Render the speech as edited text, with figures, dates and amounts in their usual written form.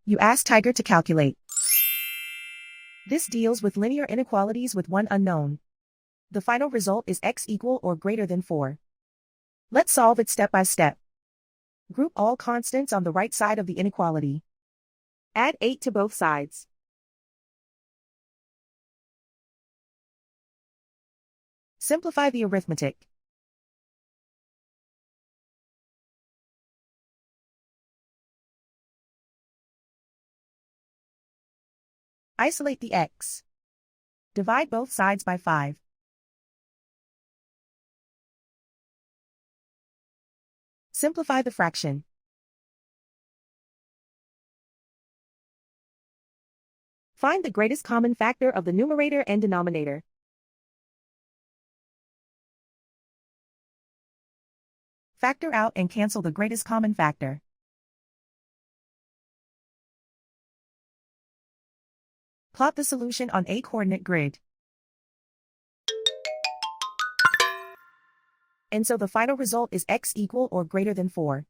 You ask Tiger to calculate. This deals with linear inequalities with one unknown. The final result is x equal or greater than 4. Let's solve it step by step. Group all constants on the right side of the inequality. Add 8 to both sides. Simplify the arithmetic. Isolate the x. Divide both sides by 5. Simplify the fraction. Find the greatest common factor of the numerator and denominator. Factor out and cancel the greatest common factor. Plot the solution on a coordinate grid. And so the final result is x equal or greater than 4.